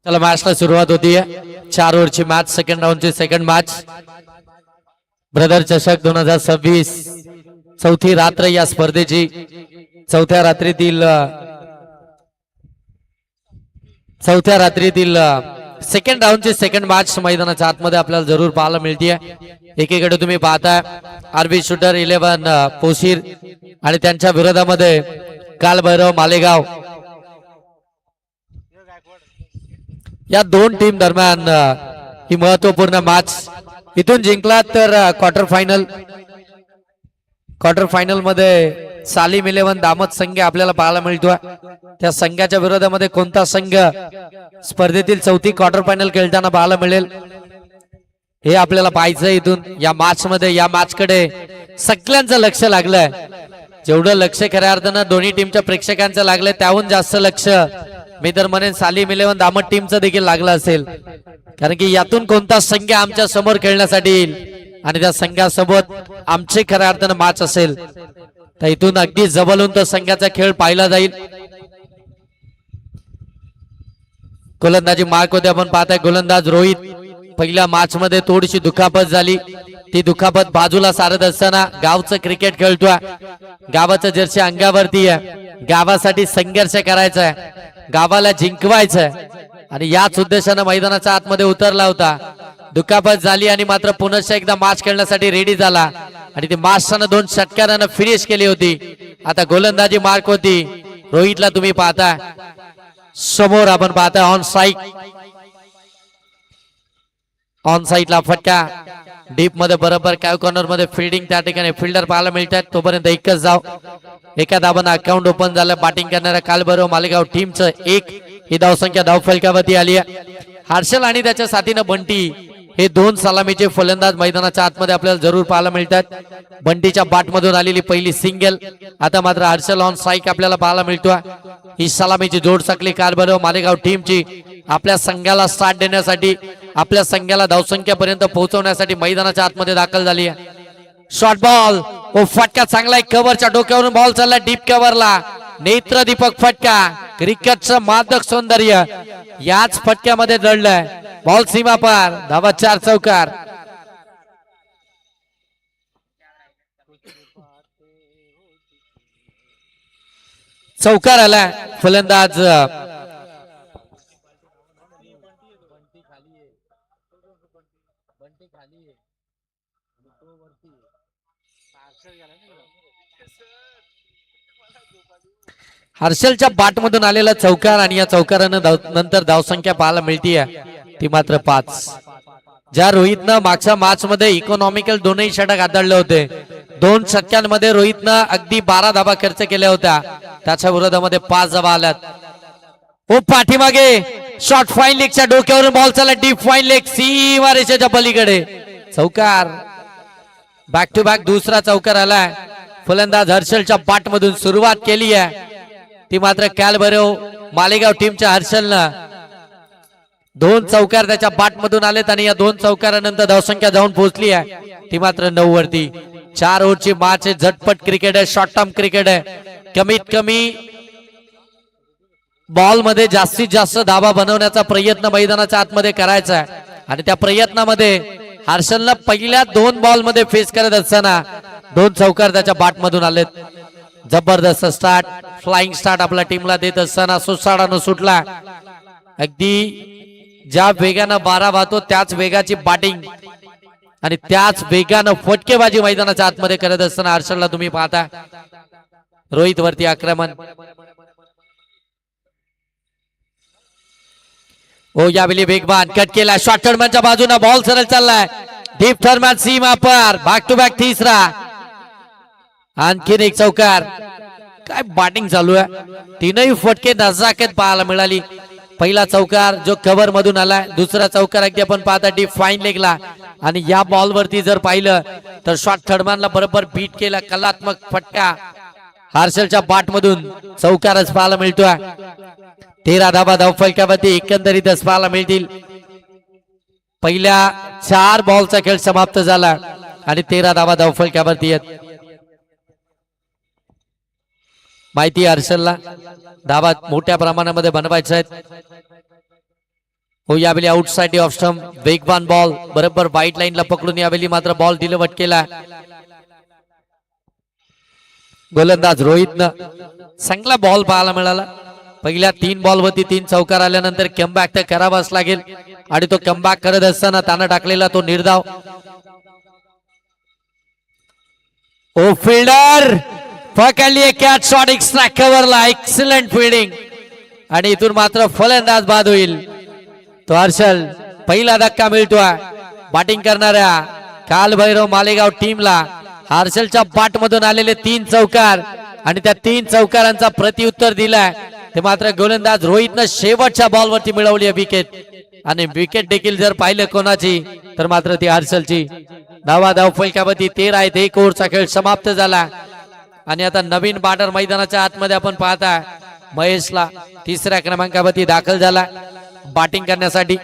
चला मॅचला सुरुवात होतीये. 4 ओव्हरची मॅच, सेकंड राऊंडची सेकंड मॅच. ब्रदर चषक 2026 चौथी रात्र या स्पर्धेची चौथ्या रात्रीतील सेकंड राऊंडची सेकंड मॅच मैदानाच्या आतमध्ये आपल्याला जरूर पाहायला मिळते. एकीकडे तुम्ही पाहताय आरबी शूटर 11 पोशीर आणि त्यांच्या विरोधामध्ये कालभैरव मालेगाव. या दोन टीम दरम्यान ही महत्वपूर्ण मॅच. इथून जिंकला तर क्वार्टर फायनल मध्ये सालीम 11 दामत संघ आपल्याला पाहायला मिळतो. त्या संघाच्या विरोधामध्ये कोणता संघ स्पर्धेतील चौथी क्वार्टर फायनल खेळताना पाहायला मिळेल हे आपल्याला पाहायचं. इथून या मॅच मध्ये, या मॅच कडे सगळ्यांचं लक्ष लागलंय. जेवढं लक्ष खऱ्या अर्थानं दोन्ही टीमच्या प्रेक्षकांचं लागलंय त्याहून जास्त लक्ष मी तर म्हणेन सालीम 11 दामत टीमचं देखील लागलं असेल. कारण की यातून कोणता संघ आमच्या समोर खेळण्यासाठी येईल आणि त्या संघासोबत आमचे खऱ्या अर्थानं मॅच असेल तर इथून अगदी जबरदस्त संघाचा खेळ पाहिला जाईल. गोलंदाजी मार्क होते आपण पाहताय. गोलंदाज रोहित, पहिल्या मॅच मध्ये थोडीशी दुखापत झाली. ती दुखापत बाजूला सारत असताना गावचं क्रिकेट खेळतोय. गावाचं जर्सी अंगावरती आहे. गावासाठी संघर्ष करायचा आहे, गावाला जिंकवायचंय आणि याच उद्देशानं मैदानाच्या आतमध्ये उतरला होता. दुखापत झाली आणि मात्र पुन्हा एकदा मॅच खेळण्यासाठी रेडी झाला आणि ती मॅच 2 षटकारानं फिनिश केली होती. आता गोलंदाजी मार्क होती. रोहितला तुम्ही पाहता समोर, आपण पाहता ऑन साईडला फटका डीप मध्ये बरोबर काय कॉर्नर मध्ये फिल्डिंग त्या ठिकाणी फिल्डर पाहायला मिळतात. तोपर्यंत एकच धाव, एका धावानं अकाउंट ओपन झालं. बॅटिंग करणाऱ्या कालभैरव मालेगाव टीमचं 1 ही धावसंख्या धावफलकावरती आली आहे. हर्षल आणि त्याच्या साथीनं बंटी हे 2 सलामीचे फलंदाज मैदानाच्या आतमध्ये आपल्याला जरूर पाहायला मिळतात. बंटीच्या बॅट मधून आलेली पहिली सिंगल. आता मात्र हर्षल ऑन स्ट्राईक आपल्याला पाहायला मिळतोय. ही सलामीची जोड सकली कालभैरव मालेगाव टीमची आपल्या संघाला स्टार्ट देण्यासाठी, आपल्या संघाला धावसंख्यापर्यंत पोहोचवण्यासाठी मैदानाच्या आतमध्ये दाखल झाली आहे. शॉर्ट बॉल, ओ फटका चांगला आहे. कव्हरच्या डोक्यावरून बॉल चालला डीप कव्हरला. नेत्र दीपक फटका. क्रिकेटचं मादक सौंदर्य याच फटक्यामध्ये दडलंय. बॉल सीमा पार, धावा 4 चौकार. चौकार आला. फलंदाज हर्षलच्या बाट मधून आलेला चौकार आणि या चौकारानं नंतर धावसंख्या पाहायला मिळतीये ती मात्र 5. ज्या रोहितनं मागच्या मॅच मध्ये इकॉनॉमिकल 2ही षटक आदळले होते. 2 षटकांमध्ये रोहितनं अगदी 12 धावा खर्च केल्या होत्या. त्याच्या विरोधामध्ये 5 धावा आल्यात. ओ पाठीमागे शॉर्ट फाईन लेगच्या डोक्यावरून बॉल चालला डीप फाईन लेग सीमा रेषेच्या पलीकडे. चौकार. बॅक टू बॅक दुसरा चौकार आलाय. फलंदाज हर्षलच्या बाट मधून सुरुवात केली आहे ती मात्र कालभैरव मालेगाव टीमच्या हर्षलनं 2 चौकार त्याच्या बाट मधून आलेत आणि या 2 चौकारानंतर धावसंख्या जाऊन पोहोचली आहे ती मात्र 9 वरती. 4 ओव्हरची मॅच आहे. झटपट क्रिकेट आहे, शॉर्ट टर्म क्रिकेट आहे. कमीत कमी बॉल मध्ये जास्तीत जास्त धावा बनवण्याचा प्रयत्न मैदानाच्या आतमध्ये करायचा आहे आणि त्या प्रयत्नामध्ये हर्षलनं पहिल्या 2 बॉल मध्ये फेस करत असताना 2 चौकार त्याच्या बाट मधून आलेत. जबरदस्त स्टार्ट, फ्लाइंग स्टार्ट आपल्या टीमला देत असताना सुसाडानं सुटला. अगदी ज्या वेगानं 12 वाहतो त्याच वेगाची बॅटिंग आणि त्याच वेगानं फटकेबाजी मैदानाच्या आतमध्ये करत असताना हर्षलला तुम्ही पाहता. रोहित वरती आक्रमण. ओ यावेळी वेगवान कट केला. शॉर्ट टर्मच्या बाजूने बॉल सरळ चाललाय डीप थर्मॅन सीमा पार. बॅक टू बॅक तिसरा. आणखीन एक चौकार. काय बॅटिंग चालू आहे. 3ही फटके नजाकत पाहायला मिळाली. पहिला चौकार जो कव्हर मधून आलाय. दुसरा चौकार अगदी आपण पाहता डीप फाईन लेगला आणि या बॉल वरती जर पाहिलं तर शॉर्ट थर्डमॅनला बरोबर बीट केला. कलात्मक फटका हर्षलच्या बाट मधून चौकारच पाहायला मिळतोय. 13 धावा धावफलकावरती एकंदरीतच पाहायला मिळतील. पहिल्या 4 बॉलचा खेळ समाप्त झाला आणि 13 धावा धावफलकावरती आहेत. माहिती हर्षलला धावा मोठ्या प्रमाणामध्ये बनवायच्या आहेत. हो यावेळी आउट साइड ऑफ स्टंप वेगवान बॉल बरोबर वाईट लाईनला पकडून यावेळी मात्र बॉल दिलं वटकेला. गोलंदाज रोहितनं चांगला बॉल पाहायला मिळाला. पहिल्या 3 बॉल वरती 3 चौकार आल्यानंतर कमबॅक तर करावाच लागेल आणि तो कमबॅक करत असताना त्यानं टाकलेला तो निर्धाव. ओ फिल्डर पकडली कॅच शॉट एक्स्ट्रा कव्हरला. एक्सलंट फिल्डिंग आणि इथून मात्र फलंदाज बाद होईल. तो हर्षल पहिला धक्का मिळतोय बॅटिंग करणाऱ्या कालभैरव मालेगाव टीमला. हर्षलच्या बॅट मधून आलेले 3 चौकार आणि त्या 3 चौकारांचा प्रत्युत्तर दिलाय ते मात्र गोलंदाज रोहितनं शेवटच्या बॉलवरती मिळवली आहे विकेट. आणि विकेट देखील जर पाहिलं कोणाची तर मात्र ती हर्षलची. धावा फलकावरती 13 आहेत. 1 ओव्हरचा खेळ समाप्त झाला आणि आता नवीन बॅटर मैदानाच्या आतमध्ये आपण पाहता महेशला 3ऱ्या क्रमांकावरती दाखल झाला बॅटिंग करण्यासाठी.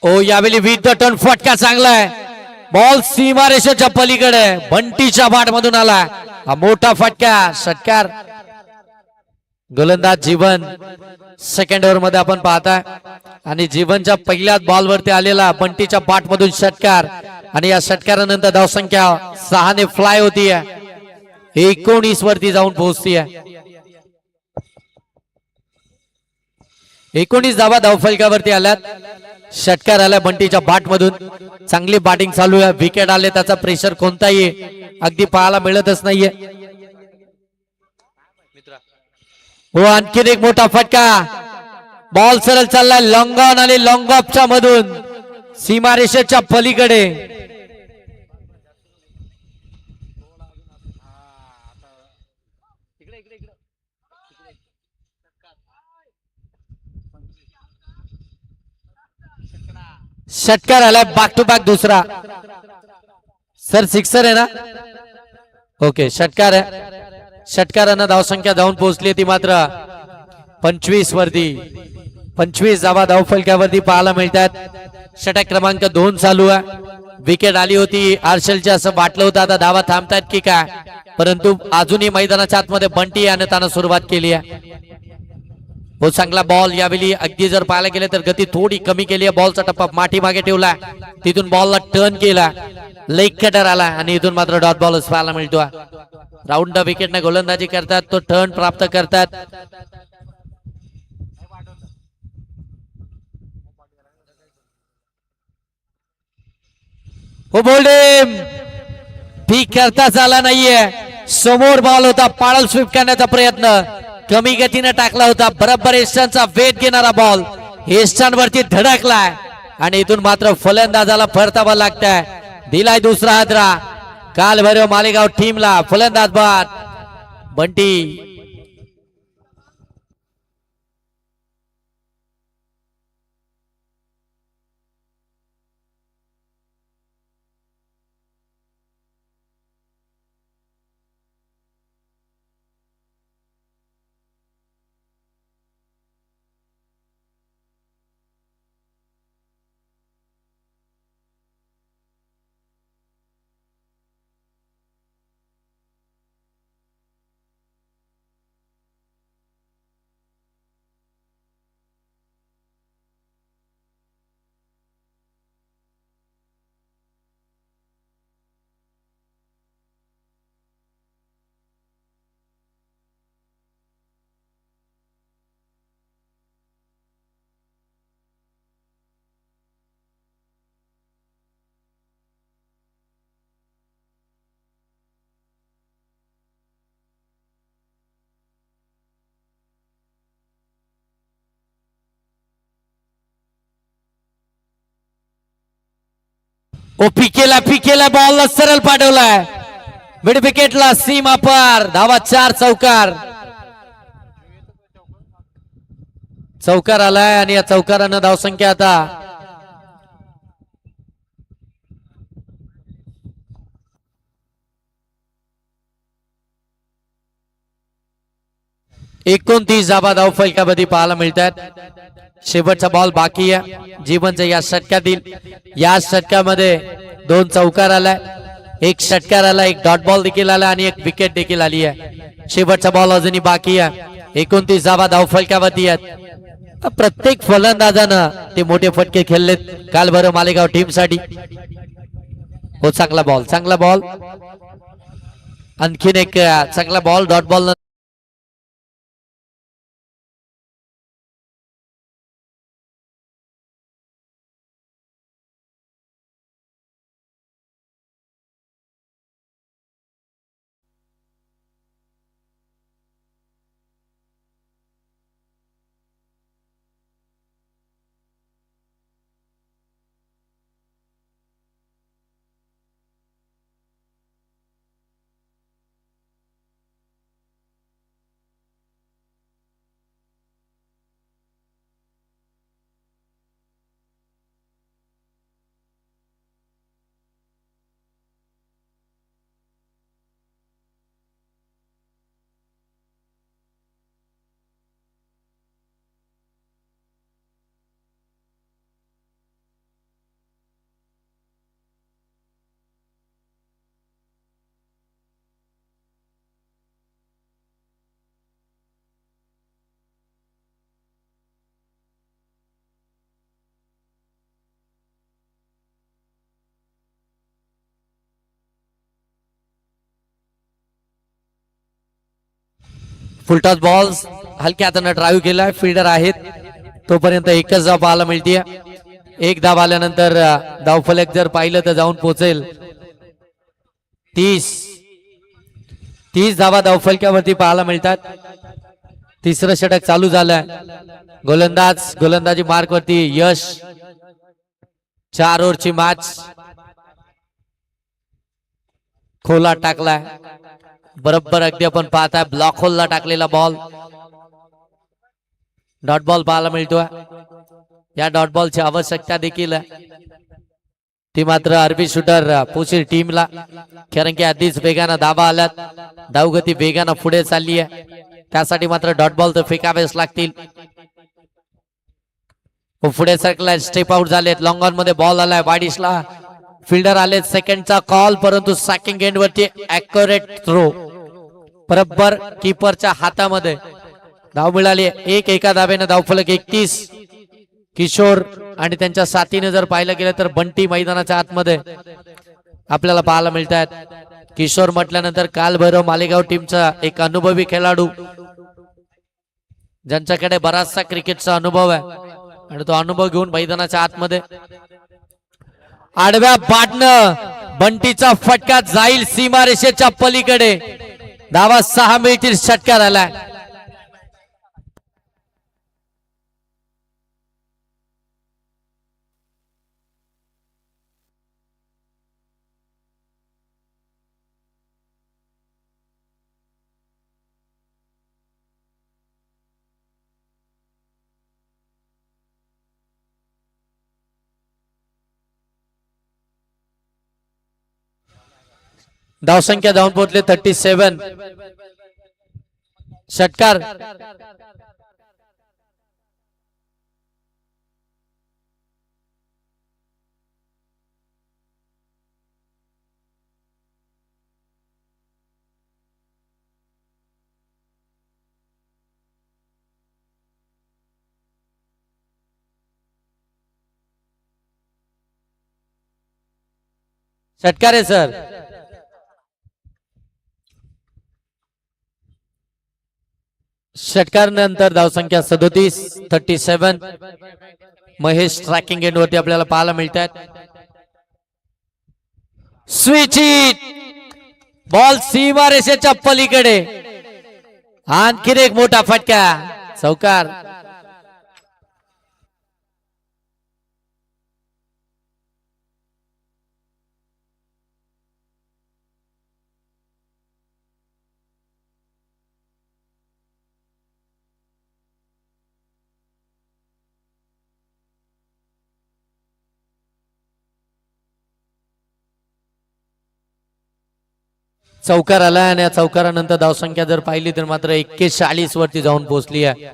ओ यावेळी विथ द टर्न फटका चांगला आहे. बॉल सीमारेषेच्या पलीकडे बंटीच्या बाट मधून आला. हा मोठा फटका. षटकार. गोलंदाज जीवन सेकंड ओव्हर मध्ये आपण पाहता आणि जीवनच्या पहिल्याच बॉल वरती आलेला बंटीच्या बाट मधून षटकार आणि या षटकारानंतर धावसंख्या 6 ने फ्लाय होती आहे. 19 वरती जाऊन पोहोचती आहे. 19 धावा धावफलकावरती आल्यात. षटकार आला बंटीच्या बाट मधून. चांगली बॅटिंग चालू आहे. विकेट आले त्याचा प्रेशर कोणताही अगदी पाहायला मिळतच नाहीये. हो आणखीन एक मोठा फटका. बॉल सरळ चाललाय लॉंग ऑन आणि लॉंग ऑफच्या मधून सीमारेषेच्या पलीकडे. षटकार आलाय बॅक टू बॅक दुसरा. सर सिक्सर आहे ना. ओके षटकार आहे. षटकारांना धावसंख्या जाऊन पोहोचली ती मात्र 25 वरती. 25 धावा धावफलकावरती पाहायला मिळतात. षटक क्रमांक 2 चालू आहे. विकेट आली होती हर्षलची असं वाटलं होतं आता धावा थांबतात की काय परंतु अजूनही मैदानाच्या आतमध्ये बंटी याने त्यानं सुरुवात केली आहे. बहुत चांगला बॉल यावेळी अगदी जर पाहायला गेले तर गती थोडी कमी केली आहे. बॉलचा टप्पा माठी मागे ठेवला तिथून बॉलला टर्न केला लेग कटर आला आणि इथून मात्र डॉट बॉल पाहायला मिळतो. राऊंड द विकेटने गोलंदाजी करतात तो टर्न प्राप्त करतात. हो बोल्डेम ठीक करताच आला नाहीये. समोर बॉल होता पाळल स्वीप करण्याचा प्रयत्न कमी गतीने टाकला होता. बरोबर एस्टनचा वेट घेणारा बॉल एस्टन वरती धडकलाय आणि इथून मात्र फलंदाजाला परतावा लागताय. दिलाय दुसरा हादरा कालभैरव मालेगाव टीमला. फलंदाज बाद बंटी. ओ पिकेला बॉल सरळ पाठवलाय मिड विकेटला सीमा पार. धावा 4 चौकार. चौकार आलाय आणि या चौकारानं धावसंख्या आता 29 धावा धाव फलकामध्ये पाहायला मिळतात. शेवटचा बॉल बाकी आहे जीवनच्या या षटकातील. या षटकामध्ये 2 चौकार आलाय, 1 षटकार आला, 1 डॉट बॉल देखील आला आणि 1 विकेट देखील आली आहे. शेवटचा बॉल अजूनही बाकी आहे. 29 धावा धाव फलकावरती आहेत. प्रत्येक फलंदाजानं ते मोठे फटके खेळलेत काल बरं मालेगाव टीम साठी. हो चांगला बॉल आणखीन एक चांगला ball dot ball. Full toss ball हलक्या हाताने ड्राईव्ह केलाय. फिल्डर आहेत तोपर्यंत एकच धाव पाहायला मिळते. 1 धाव आल्यानंतर धावफलक जर पाहिलं तर जाऊन पोहोचेल 30 धावा धावफलकावरती पाहायला मिळतात. तिसरं षटक चालू झालंय. गोलंदाजी मार्क वरती यश. 4 ओव्हरची मॅच. खोला टाकलाय बरोबर अगदी आपण पाहताय ब्लॉक होलला टाकलेला बॉल. डॉट बॉल पाहायला मिळतोय. या डॉट बॉलची आवश्यकता देखील ती मात्र आरबी शूटर पोचेल टीमला, कारण की आधीच वेगानं धावा आल्यात. धावगती वेगानं पुढे चालली आहे, त्यासाठी मात्र डॉट बॉल तर फेकावेच लागतील. पुढे सरकलाय, स्टेप आउट झालेत. लॉंग ऑन मध्ये बॉल आलाय वाडिशला. फिल्डर आले. सेकंडचा कॉल, परंतु सॅकिंग एंड वरती ॲक्युरेट थ्रो. बरोबर कीपरच्या हातामध्ये धाव मिळाली. एका धावेनं धावफलक 31. किशोर आणि त्यांच्या साथीने जर पाहिलं गेलं तर बंटी मैदानाच्या आतमध्ये आपल्याला पाहायला मिळतात. किशोर म्हटल्यानंतर काल भैरव मालेगाव टीमचा एक अनुभवी खेळाडू, ज्यांच्याकडे बराचसा क्रिकेटचा अनुभव आहे आणि तो अनुभव घेऊन मैदानाच्या आतमध्ये आडव्या बाटनं बंटीचा फटका जाईल सीमारेषेच्या पलीकडे. धावा 6 मिळतील. षटकार आलाय. धावसंख्या धावून पोहोचले 37. षटकार. षटकार आहे सर. षटकार नंतर धावसंख्या 37. महेश ट्रॅकिंग एंड वरती आपल्याला पाहायला मिळतात. Switch hit. बॉल सीमारेषेच्या पलीकडे. आणखीन एक मोठा फटका. चौकार. चौकार आला आणि या चौकारानंतर धावसंख्या जर पाहिली तर मात्र 41 वरती जाऊन पोहोचली आहे.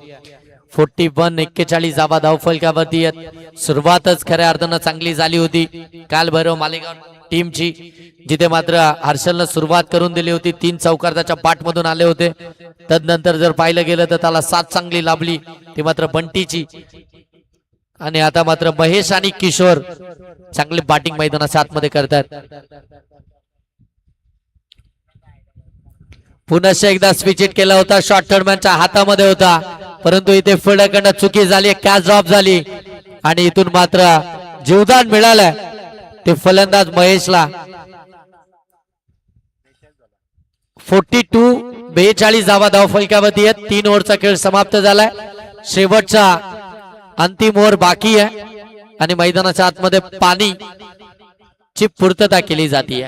41-41 धावा धावफलकावरती आहेत. सुरुवातच खऱ्या अर्थानं चांगली झाली होती काल भैरव मालेगाव टीमची, जिथे मात्र हर्षलनं सुरुवात करून दिली होती. 3 चौकार त्याच्या पाठमधून आले होते. तदनंतर जर पाहिलं गेलं तर त्याला 7 चांगली लाभली ती मात्र बंटीची. आणि आता मात्र महेश आणि किशोर चांगली बॅटिंग मैदानाच्या आतमध्ये करतात. पुन्हा एकदा स्विच हिट केला होता. शॉर्ट थर्डमॅनच्या हातामध्ये होता, परंतु इथे फील्डरकडनं चुकी झाली, कॅच ड्रॉप झाली आणि इथून मात्र जीवदान मिळालं ते फलंदाज महेशला. 42 धावा धावफलकावरती आहेत. 3 ओव्हरचा खेळ समाप्त झालाय. शेवटचा अंतिम ओव्हर बाकी आहे आणि मैदानाच्या आतमध्ये पाणी ची पूर्तता केली जाते.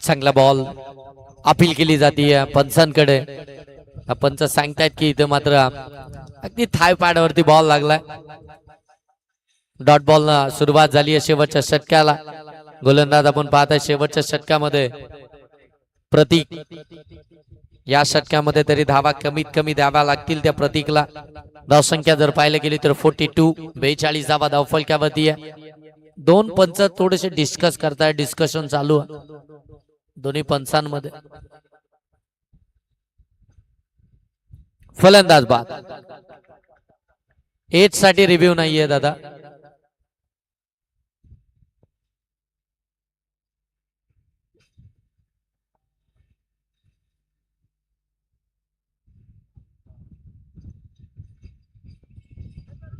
चांगला बॉल अपील केली जाते पंचांकडे. पंच सांगतायत की इथे मात्र अगदी थाय पॅडवरती बॉल लागलाय. डॉट बॉल ना सुरुवात झाली आहे शेवटच्या षटकाला. गोलंदाज आपण पाहताय शेवटच्या षटकामध्ये प्रतीक. या षटकामध्ये तरी धावा कमीत कमी द्याव्या लागतील त्या प्रतीकला. धावसंख्या जर पाहायला गेली तर 42 धावा धावफलकावरती आहे. 2 पंच थोडेसे डिस्कस करताय, डिस्कशन चालू आहे दोन्ही पंचांमध्ये. फलंदाज बाद. एज साठी रिव्ह्यू नाहीये दादा.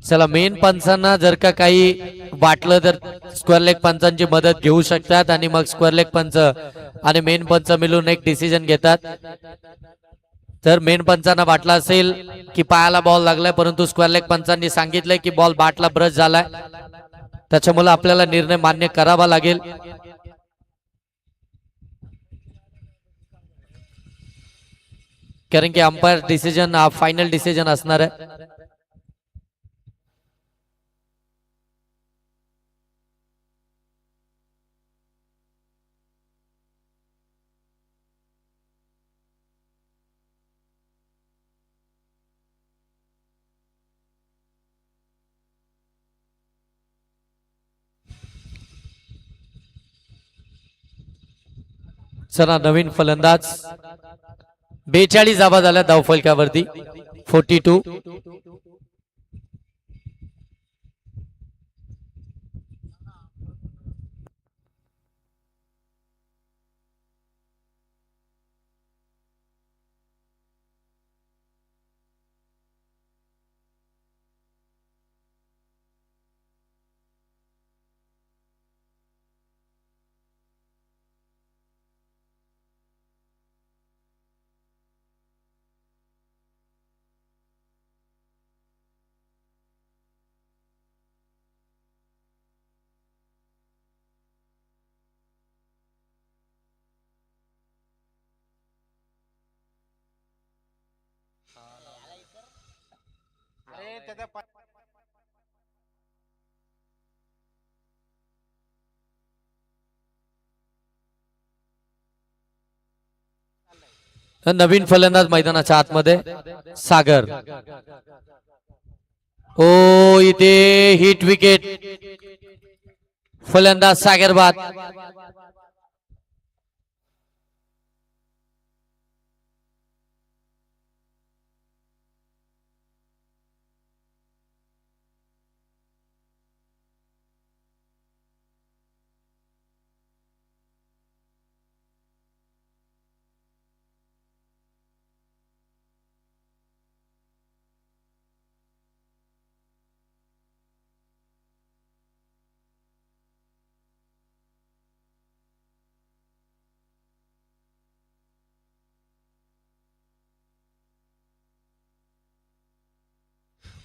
चला मेन पंचांना जर का काही वाटलं तर स्क्वेअर लेग पंचांची मदत घेऊ शकतात आणि मग स्क्वेअर लेग पंच आणि मेन पंच मिळून एक डिसिजन घेतात. तर मेन पंचांना वाटलं असेल की पायाला बॉल लागलाय, परंतु स्क्वेअर लेग पंचांनी सांगितलंय की बॉल बॅटला ब्रश झालाय, त्याच्यामुळे आपल्याला निर्णय मान्य करावा लागेल. कारण की अंपायर डिसिजन हा फायनल डिसिजन असणार आहे. चला नवीन फलंदाज. 42 धावा झाल्या धावफलकावरती. 42. नवीन फलंदाज मैदानाच्या आतमध्ये सागर. ओ इथे हिट विकेट, फलंदाज सागर बाद.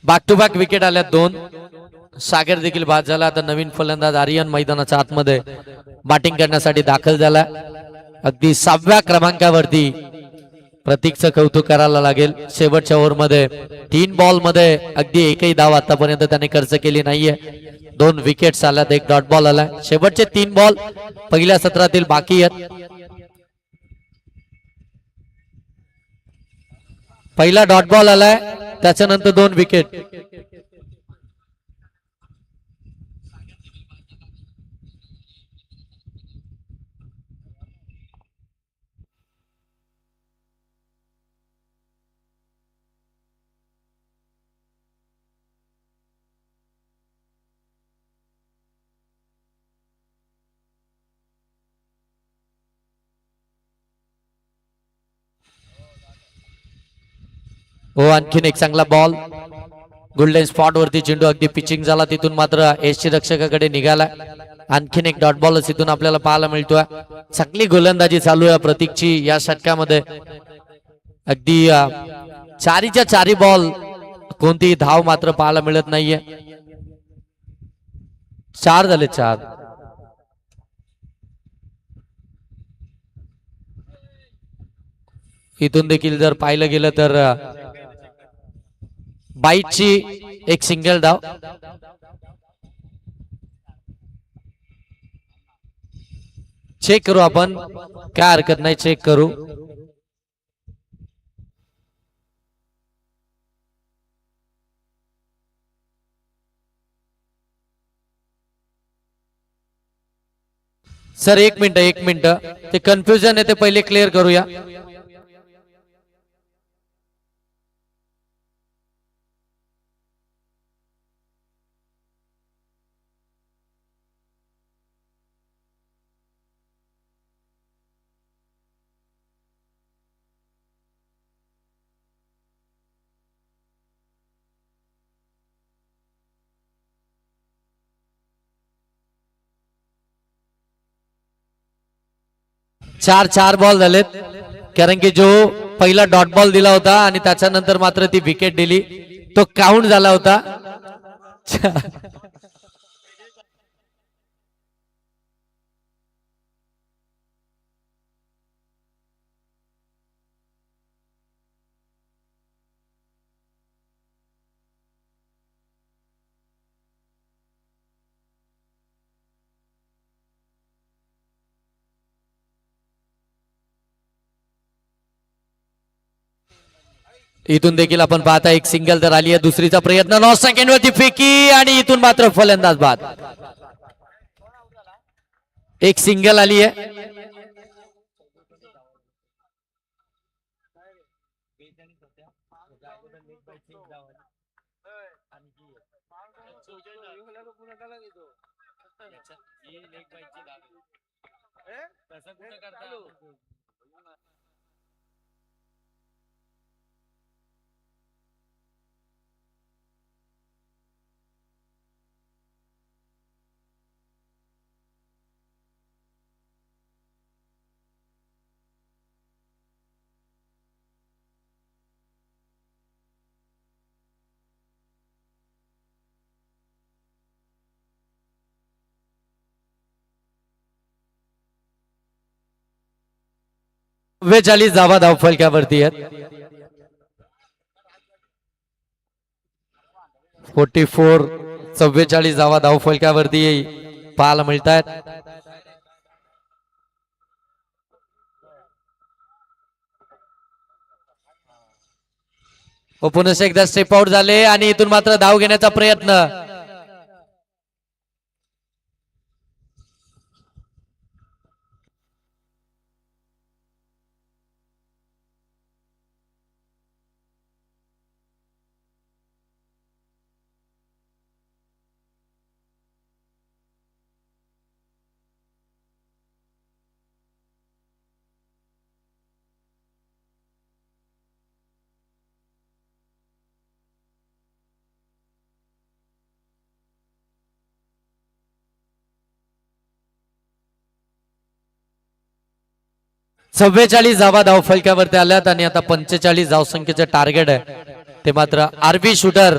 बॅक टू बॅक विकेट आल्या दोन. सागर देखील बाद झाला. आता नवीन फलंदाज आर्यन मैदानाच्या आतमध्ये बॅटिंग करण्यासाठी दाखल झाला. अगदी 6व्या क्रमांकावरती प्रतीकचं कौतुक करायला लागेल. शेवटच्या ओव्हरमध्ये 3 बॉल मध्ये अगदी एकही धाव आतापर्यंत त्याने खर्च केली नाहीये. 2 विकेट्स आल्यात, 1 डॉट बॉल आलाय. शेवटचे 3 बॉल पहिल्या सत्रातील बाकी आहेत. पहिला डॉट बॉल आलाय, त्याच्यानंतर 2 विकेट. हो आणखीन एक चांगला बॉल. गोल्डन स्पॉट वरती चेंडू अगदी पिचिंग झाला, तिथून मात्र एसटी रक्षकाकडे निघाला. आणखीन एक डॉट बॉल तिथून आपल्याला पाहायला मिळतोय. चांगली गोलंदाजी चालू आहे प्रतीकची या षटकामध्ये. अगदी 4च्या 4 बॉल, कोणतीही धाव मात्र पाहायला मिळत नाहीये. 4 झाले 4. इथून देखील जर पाहिलं गेलं तर बाईटची एक सिंगल धाव. चेक करू आपण, काय हरकत नाही, चेक करू. सर एक मिनिट, ते कन्फ्युजन आहे ते पहिले क्लिअर करूया. चार बॉल झालेत, कारण की जो पहिला डॉट बॉल दिला होता आणि त्याच्यानंतर मात्र ती विकेट दिली, तो काउंट झाला होता. इथून देखील आपण पाहता एक सिंगल तर आली आहे. दुसरीचा प्रयत्न 9 सेकंड वरती फेकी आणि इथून मात्र फलंदाज बाद. एक सिंगल आली आहे. वेचाळीस धावा धावफलकावरती आहेत. 44 धावा धावफलकावरती पाहायला मिळत आहेत. पुन्हा एकदा स्टेप आउट झाले आणि इथून मात्र धाव घेण्याचा प्रयत्न. चव्वेचाळीस धावा धाव फलकावरती आल्यात आणि आता 45 धावसंख्येचं टार्गेट आहे. ते मात्र आरबी शूटर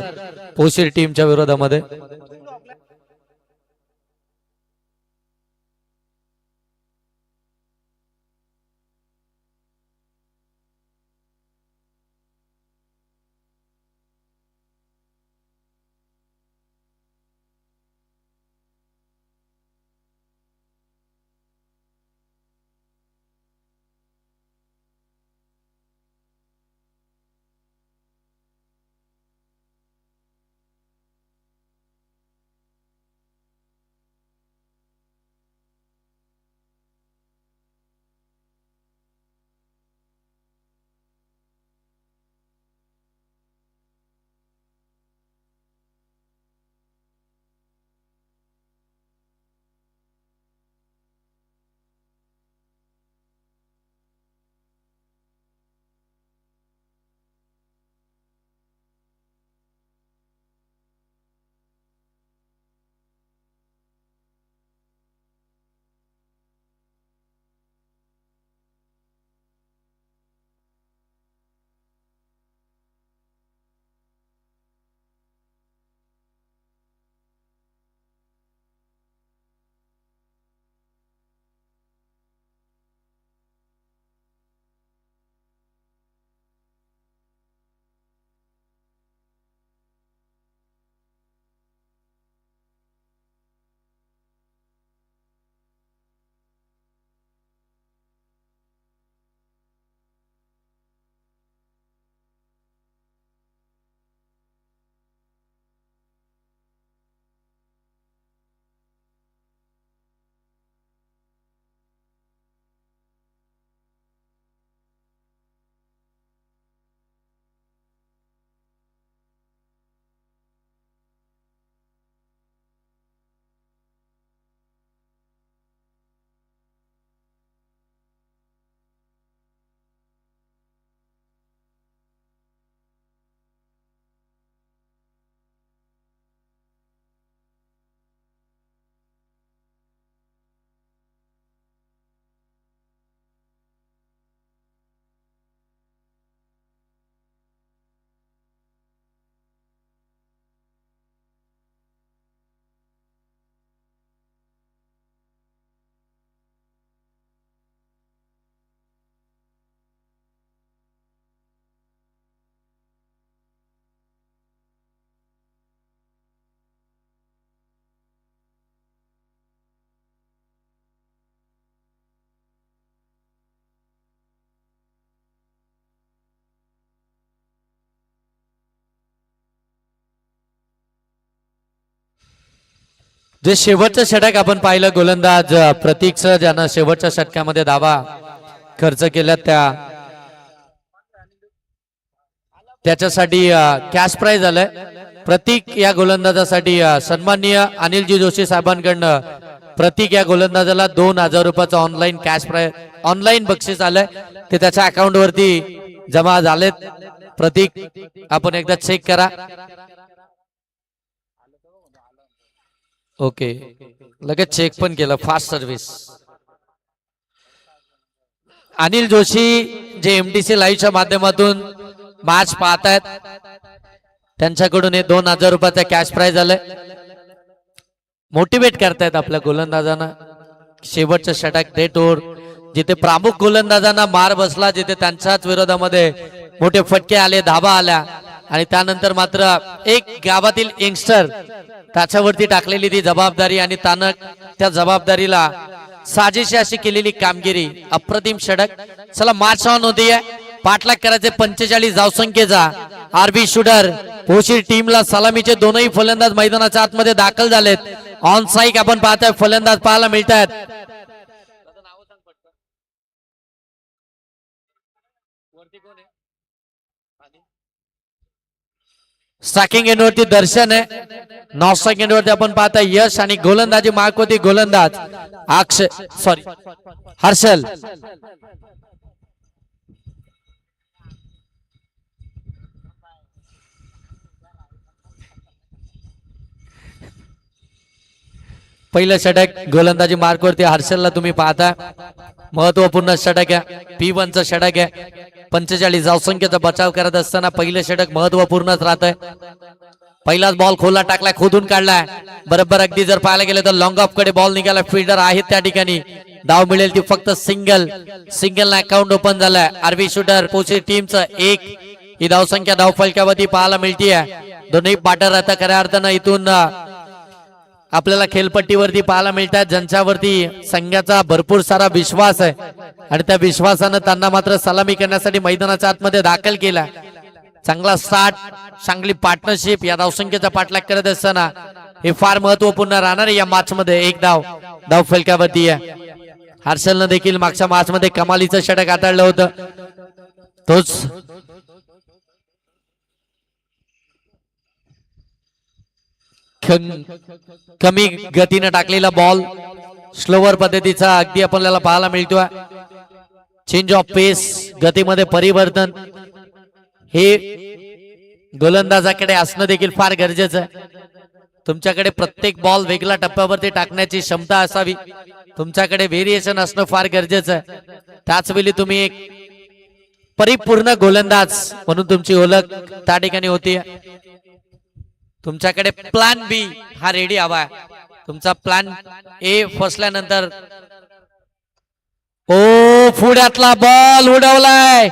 ओसीर टीमच्या विरोधामध्ये. जे शेवटचं षटक आपण पाहिलं गोलंदाज प्रतीकचं ज्यानं शेवटच्या षटकामध्ये धावा खर्च केल्या त्याच्यासाठी कॅश प्राइज आलंय. प्रतीक या गोलंदाजासाठी सन्माननीय अनिलजी जोशी साहेबांकडनं प्रतीक या गोलंदाजाला 2000 रुपयाचं ऑनलाईन कॅश प्राइज ऑनलाईन बक्षीस आलंय. ते त्याच्या अकाउंट वरती जमा झालेत. प्रतीक आपण एकदा चेक करा. ओके लगेच चेक पण केलं. Fast service. अनिल जोशी जे एमटीसी लाईव्हच्या माध्यमातून मॅच पाहतायत त्यांच्याकडून हे 2000 रुपयाचा कॅश प्राइज आलंय. मोटिवेट करतायत आपल्या गोलंदाजांना. शेवटचं षटक डेट ओव्हर जिथे प्रमुख गोलंदाजांना मार बसला, जिथे त्यांच्याच विरोधामध्ये मोठे फटके आले, धाबा आल्या आणि त्यानंतर मात्र एक गावातील यंगस्टर त्याच्यावरती टाकलेली ती जबाबदारी आणि तानक त्या जबाबदारीला साजेशी अशी केलेली कामगिरी. अप्रतिम षटक. चला मार्च ऑन होतीये. पाठलाग करायचे 45 धावसंख्येचा आरबी शूटर पोशी टीमला सलामीचे दोनही फलंदाज मैदानाच्या आतमध्ये दाखल झालेत. ऑन साईक आपण पाहतोय फलंदाज पाहायला मिळतात. स्ट्रायकिंग एंडवरती दर्शन आहे. नॉन स्ट्रायकिंग एंडवरती आपण पाहता यश आणि गोलंदाजी मार्कवरती गोलंदाज अक्षय सॉरी हर्षल. पहिलं षटक गोलंदाजी मार्कवरती हर्षलला तुम्ही पाहता. महत्वपूर्ण षटक आहे. P1 चं षटक आहे. 45 धावसंख्येचा बचाव करत असताना पहिलं षटक महत्वपूर्णच राहत आहे. पहिलाच बॉल खोला टाकलाय, खोदून काढलाय बरोबर. अगदी जर पाहायला गेलं तर लॉंग ऑफ कडे बॉल निघाला. फिल्डर आहेत त्या ठिकाणी. धाव मिळेल ती फक्त सिंगल अकाउंट ओपन झालाय. आरबी शूटर पोची टीमचं 1 ही धावसंख्या धाव फलकावरती पाहायला मिळतीये. दोन्ही बॅटर आता खऱ्या अर्थानं इथून आपल्याला खेळपट्टीवरती पाहायला मिळतात, ज्यांच्यावरती संघाचा भरपूर सारा विश्वास आहे आणि त्या विश्वासानं त्यांना मात्र सलामी करण्यासाठी मैदानाच्या आतमध्ये दाखल केला. चांगला स्टार्ट, चांगली पार्टनरशिप या धावसंख्येचा पाठलाग करत असताना हे फार महत्वपूर्ण राहणार आहे या मॅच मध्ये. एक धाव फलकावरती आहे. हर्षलनं देखील मागच्या मॅच मध्ये कमालीचं षटक हाताळलं होतं. तोच कमी गतीने टाकलेला बॉल स्लोवर पद्धतीचा अगदी आपल्याला पाहायला मिळतोय. चेंज ऑफ पेस, गतीमध्ये परिवर्तन हे गोलंदाजाकडे असणं देखील फार गरजेचं आहे. तुमच्याकडे प्रत्येक बॉल वेगळ्या टप्प्यावरती टाकण्याची क्षमता असावी. तुमच्याकडे व्हेरिएशन असणं फार गरजेचं आहे. त्याच वेळी तुम्ही एक परिपूर्ण गोलंदाज म्हणून तुमची ओळख त्या ठिकाणी होती. तुमच्याकडे प्लॅन बी हा रेडी हवा. तुमचा प्लॅन ए फसल्यानंतर पुढ्यातला बॉल उडवलाय.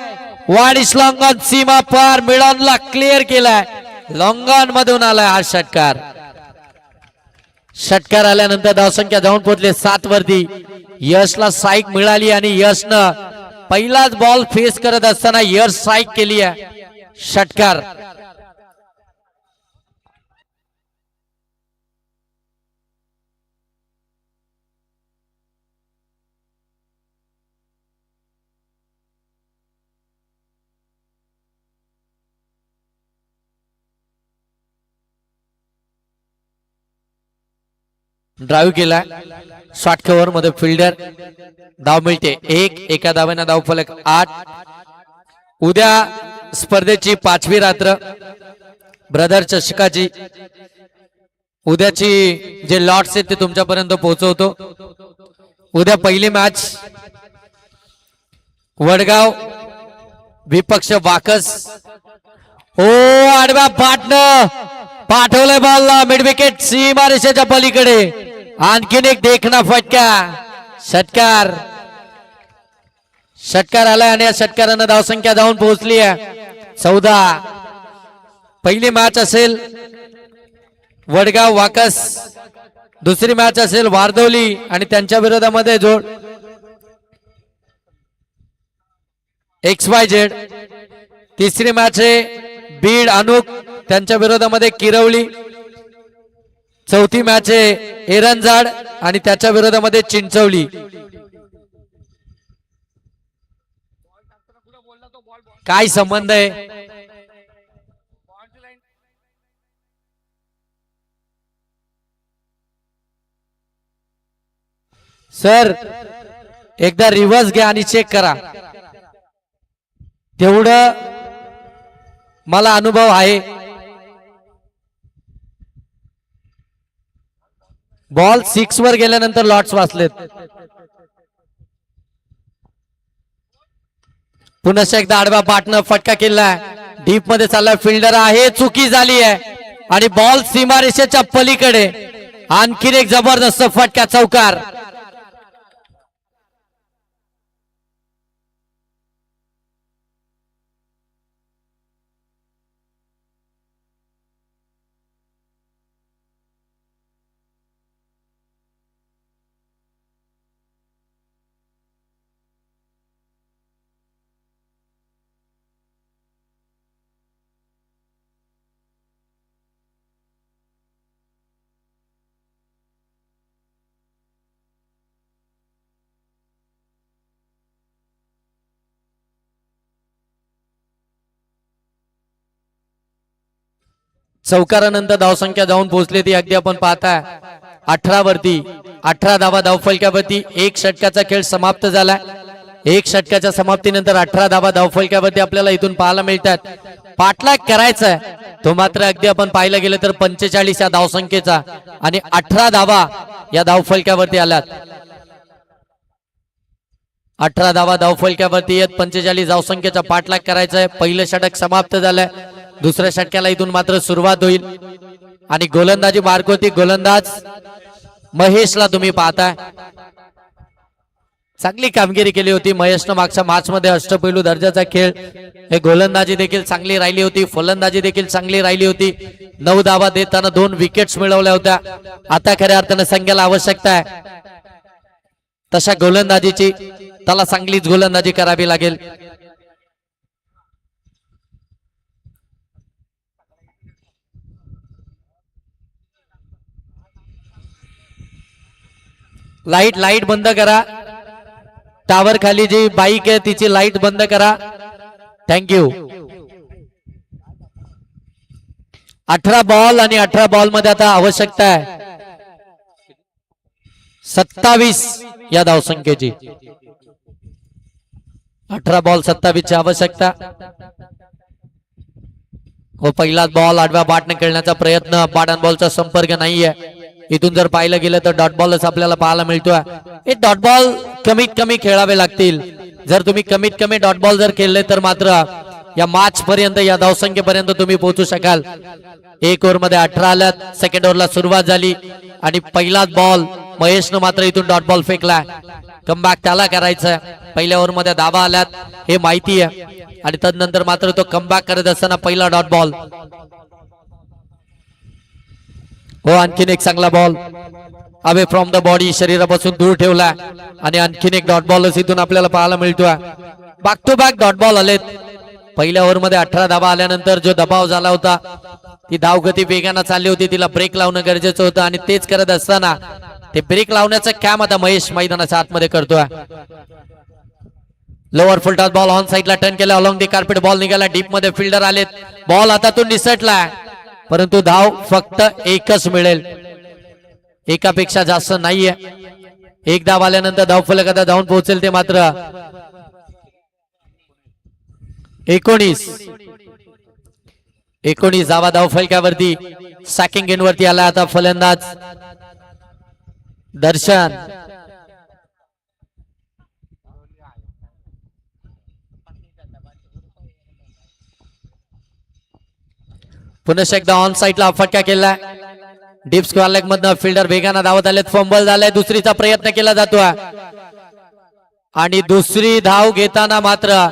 वाडिश लॉंगॉन सीमा पार मिडॉनला क्लिअर केलाय. लॉंगॉन मधून आलाय हा षटकार आल्यानंतर धावसंख्या जाऊन पोहोचले 7 वरती. यशला स्ट्राईक मिळाली आणि यशनं पहिलाच बॉल फेस करत असताना यश स्ट्राईक केली आहे. षटकार ड्राईव्ह केला. शॉर्ट कव्हर मध्ये फिल्डर. धाव मिळते 1. एका धावेनं धाव फलक 8. उद्या स्पर्धेची 5वी रात्र ब्रदर चषकाची. उद्याची जे लॉट्स आहेत ते तुमच्यापर्यंत पोहोचवतो. उद्या पहिली मॅच वडगाव विपक्ष वाकस. आडव्या पाटनं पाठवलंय बॉलला मिड विकेट सीमा रेषेच्या पलीकडे. आणखीन एक देखना फटका. षटकार आलाय आणि या षटकारानं धावसंख्या जाऊन पोहोचली आहे 14. पहिली मॅच असेल वडगाव वाकस, दुसरी मॅच असेल वारदोली आणि त्यांच्या विरोधामध्ये जोड XYZ. तिसरी मॅच आहे बीड अनुक त्यांच्या विरोधामध्ये किरवली. चौथी मॅच आहे एरंजाड आणि त्याच्या विरोधामध्ये चिंचवली. काय संबंध आहे? सर एकदा रिव्हर्स घ्या आणि चेक करा. तेवढं मला अनुभव आहे. बॉल 6 वर गेल्यानंतर लॉट्स वाचलेत. पुन्हा एकदा आडवा पाटनं फटका केलाय. डीप मध्ये चाललाय. फिल्डर आहे, चुकी झाली आहे आणि बॉल सीमारेषेच्या पलीकडे. आणखीन एक जबरदस्त फटका, चौकार. चौकारानंतर धावसंख्या जाऊन पोहोचली ती अगदी आपण पाहताय 18 वरती. 18 धावा धावफलकावरती. एक षटकाचा खेळ समाप्त झाला. एक षटकाच्या समाप्तीनंतर 18 धावा धावफलकावरती आपल्याला इथून पाहायला मिळतात. पाठलाग करायचा आहे तो मात्र अगदी आपण पाहिलं गेलं तर 45 या धावसंख्येचा आणि 18 धावा या धावफलकावरती आल्यात. 18 धावा धावफलकावरती येत 45 धावसंख्येचा पाठलाग करायचा आहे. पहिलं षटक समाप्त झालंय. दुसऱ्या षटकाला इथून मात्र सुरुवात होईल आणि गोलंदाजी मार्क होती. गोलंदाज महेशला तुम्ही पाहताय. चांगली कामगिरी केली होती महेशनं मागच्या मॅच मध्ये. अष्टपैलू दर्जाचा खेळ. हे गोलंदाजी देखील चांगली राहिली होती. फलंदाजी देखील चांगली राहिली होती. 9 धावा देताना 2 विकेट्स मिळवल्या होत्या. आता खऱ्या अर्थानं संघाला आवश्यकता आहे तशा गोलंदाजीची. त्याला चांगलीच गोलंदाजी करावी लागेल. लाईट बंद करा. टावर खाली जी बाईक आहे तिची लाईट बंद करा. थँक्यू. 18 बॉल आणि 18 बॉल मध्ये आता आवश्यकता आहे 27 या धावसंख्येची. 18 बॉल 27 ची आवश्यकता. व पहिलाच बॉल आडव्या बाटने खेळण्याचा प्रयत्न. बॉटन बॉलचा संपर्क नाहीये. इथून जर पाहिलं गेलं तर डॉट बॉलच आपल्याला पाहायला मिळतोय. हे डॉट बॉल कमीत कमी खेळावे लागतील. जर तुम्ही कमीत कमी डॉट बॉल जर खेळले तर मात्र या मॅच पर्यंत या धावसंख्येपर्यंत तुम्ही पोहोचू शकाल. एक ओव्हर मध्ये 18 आल्यात. सेकंड ओव्हरला सुरुवात झाली आणि पहिलाच बॉल महेशनं मात्र इथून डॉट बॉल फेकला. कमबॅक त्याला करायचं. पहिल्या ओव्हर मध्ये धावा आल्यात हे माहिती आहे आणि तदनंतर मात्र तो कमबॅक करत असताना पहिला डॉट बॉल. हो आणखीन एक चांगला ball away from the body. शरीरापासून दूर ठेवला आणि आणखीन एक डॉट बॉल इथून आपल्याला पाहायला मिळतोय. Back to back dot ball आलेत. पहिल्या ओव्हर मध्ये 18 धावा आल्यानंतर जो दबाव झाला होता ती धावगती वेगानं चालली होती. तिला ब्रेक लावणं गरजेचं होतं आणि तेच करत असताना ते ब्रेक लावण्याचं काम आता महेश मैदानाच्या आतमध्ये करतोय. Lower full toss ball on साइडला टर्न केला. अलॉंग दी कार्पेट बॉल निघाला. डीप मध्ये फिल्डर आलेत. बॉल हातातून निसटला परंतु धाव फक्त एकच मिळेल. एकापेक्षा जास्त नाहीये. एक धाव आल्यानंतर धाव फलकात जाऊन पोहोचेल ते मात्र 19 धावा धाव फलकावरती. सॅकिंग एंड वरती आला आता फलंदाज दर्शन. पुन्हा एकदा ऑन साइडला फटका केला. डीप स्क्वेअर लेग मधनं फिल्डर वेगानं धावत आलेत. फंबल झालाय. दुसरीचा प्रयत्न केला जातोय आणि दुसरी धाव घेताना मात्र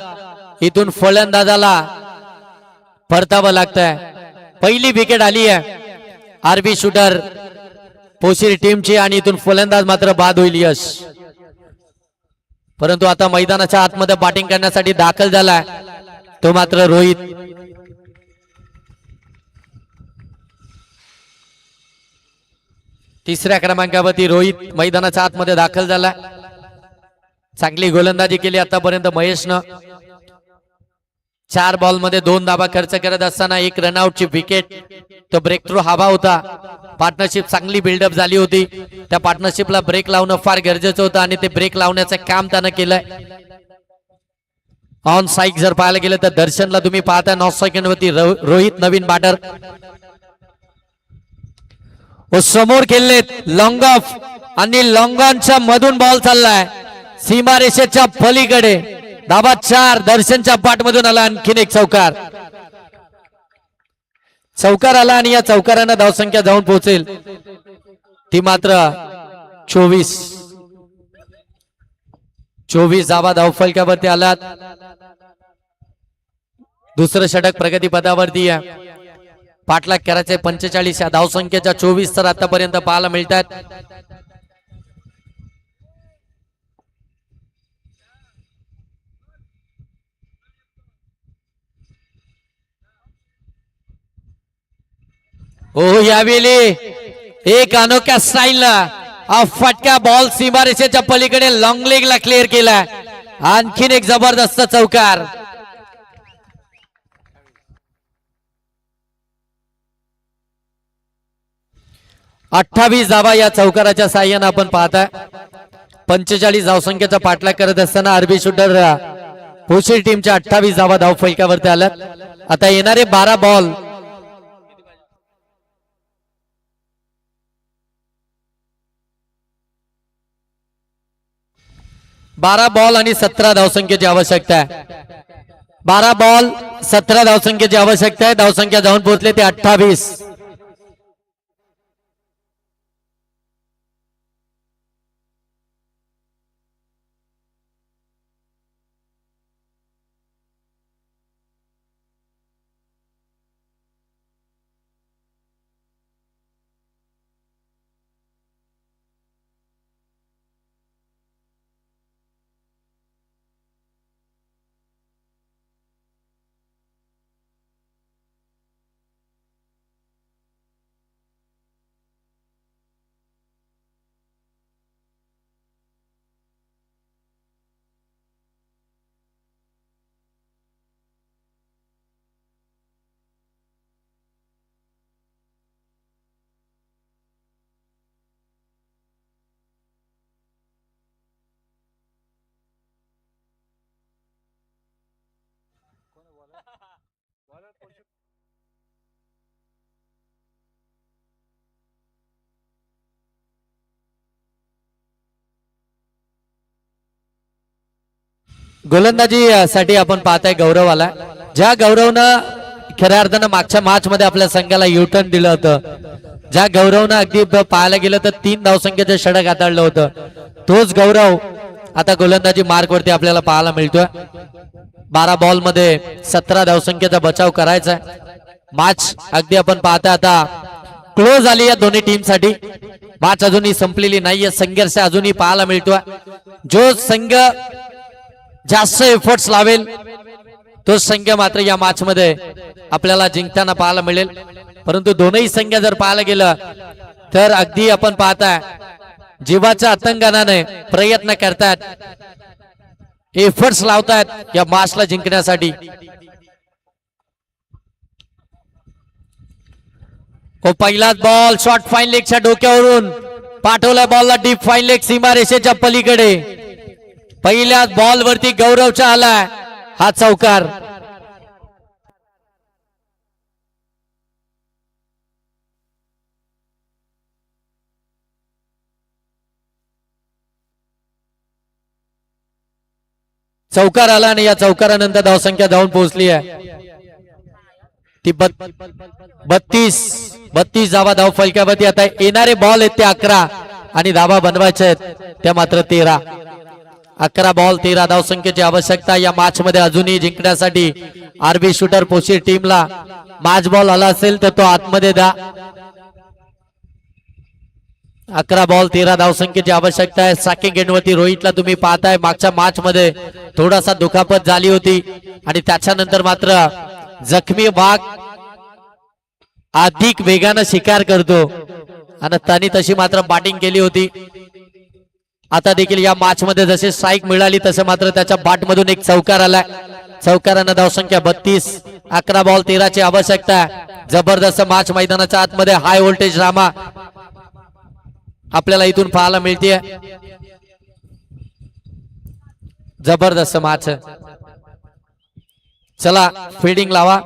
इथून फलंदाजाला परतावं लागतंय. पहिली विकेट आली आहे आरबी शूटर पोशिरी टीमची आणि इथून फलंदाज मात्र बाद होईल यश. परंतु आता मैदानाच्या आतमध्ये बॅटिंग करण्यासाठी दाखल झालाय तो मात्र रोहित. तिसऱ्या क्रमांकावरती रोहित मैदानाच्या आतमध्ये दाखल झाला. चांगली गोलंदाजी केली आतापर्यंत महेशनं. 4 बॉल मध्ये 2 धावा खर्च करत असताना 1 रनआउटची विकेट. तो ब्रेक थ्रू हवा होता. पार्टनरशिप चांगली बिल्डअप झाली होती. त्या पार्टनरशिपला ब्रेक लावणं फार गरजेचं होतं आणि ते ब्रेक लावण्याचं काम त्यानं केलंय. ऑन साइड जर पाहायला गेलं तर दर्शनला तुम्ही पाहता 9 सेकंड वरती रोहित नवीन बॅटर. समोर खेळलेत लॉंग ऑफ आणि लॉंग ऑनच्या मधून बॉल चाललाय सीमारेषेच्या पलीकडे. धावा 4 दर्शनच्या पाठमधून आला. आणखीन एक चौकार आला आणि या चौकारांना धावसंख्या जाऊन पोहोचेल ती मात्र 24 धावा धावफलकावरती आलात. दुसरं षटक प्रगती पदावरती आहे. पाठलाग करायचे 45 या धावसंख्येच्या 24 तर आतापर्यंत पाहायला मिळतात. हो यावेळी एक अनोख्या स्टाईलला फटका बॉल सीमारेषेच्या पलीकडे लॉंग लेगला क्लिअर केला. आणखीन एक जबरदस्त चौकार. 28 धावा या चौकाराच्या साह्याने आपण पाहताय. 45 धावसंख्येचा पाठलाग करत असताना आरबी शूटर भोशीर टीमच्या 28 धावा धाव फलकावरती आल्यात. आता येणारे 12 बॉल आणि 17 धावसंख्येची आवश्यकता आहे. 12 बॉल 17 धावसंख्येची आवश्यकता आहे. धावसंख्या जाऊन पोहोचले ते 28. गोलंदाजी साठी आपण पाहताय गौरव आला. ज्या गौरवनं खऱ्या अर्थानं मागच्या मॅच मध्ये आपल्या संघाला युटर्न दिलं होतं, ज्या गौरवनं अगदी पाहायला गेलं तर 3 धावसंख्येचं षटक हाताळलं होतं, तोच गौरव आता गोलंदाजी मार्क वरती आपल्याला पाहायला मिळतोय. 12 बॉल मध्ये 17 धावसंख्येचा बचाव करायचा. मॅच अगदी आपण पाहता आता क्लोज आली या दोन्ही टीम साठी. मॅच अजूनही संपलेली नाहीये. संघर्ष अजूनही पाहायला मिळतोय. जो संघ जास्त एफर्ट्स लावेल तो संघ मात्र या मॅच मध्ये आपल्याला जिंकताना पाहायला मिळेल. परंतु दोनही संघ जर पाहायला गेलं तर अगदी आपण पाहताय जीवाच्या आतंकाने प्रयत्न करतात, एफर्ट्स लावतात या मॅचला जिंकण्यासाठी. पहिलाच बॉल शॉर्ट फाईन लेगच्या डोक्यावरून पाठवला. बॉलला डीप फाईन लेग सीमारेषेच्या पलीकडे. पहिल्याच बॉल वरती गौरवचा आलाय हा चौकार. चौकार आला आणि या चौकारानंतर धावसंख्या जाऊन पोहोचली आहे ती 32 धावा धाव फलकावरती. आता येणारे बॉल आहेत ते 11 आणि धावा बनवायचे आहेत त्या मात्र 13. 11 बॉल 13 धावसंख्येची आवश्यकता या मॅच मध्ये अजूनही जिंकण्यासाठी. आरबी शूटर पोशीर टीमला मॅच बॉल आला असेल तर तो आतमध्ये द्या. 11 बॉल 13 धावसंख्येची आवश्यकता आहे. साकिंग एंडवरती रोहितला तुम्ही पाहताय मागच्या मॅच मध्ये थोडासा दुखापत झाली होती आणि त्याच्यानंतर मात्र जखमी वाघ अधिक वेगानं शिकार करतो आणि त्यांनी तशी मात्र बॅटिंग केली होती. आता देखील या मॅच मध्ये जसे स्ट्राईक मिळाली तसे मात्र त्याच्या बॅट मधून एक चौकार आलाय. चौकारानं धावसंख्या 32. 11 बॉल 13 ची आवश्यकता. जबरदस्त मॅच मैदानाच्या आतमध्ये हाय व्होल्टेज ड्रामा आपल्याला इथून पाहायला मिळते. जबरदस्त मॅच. चला फिल्डिंग लावा.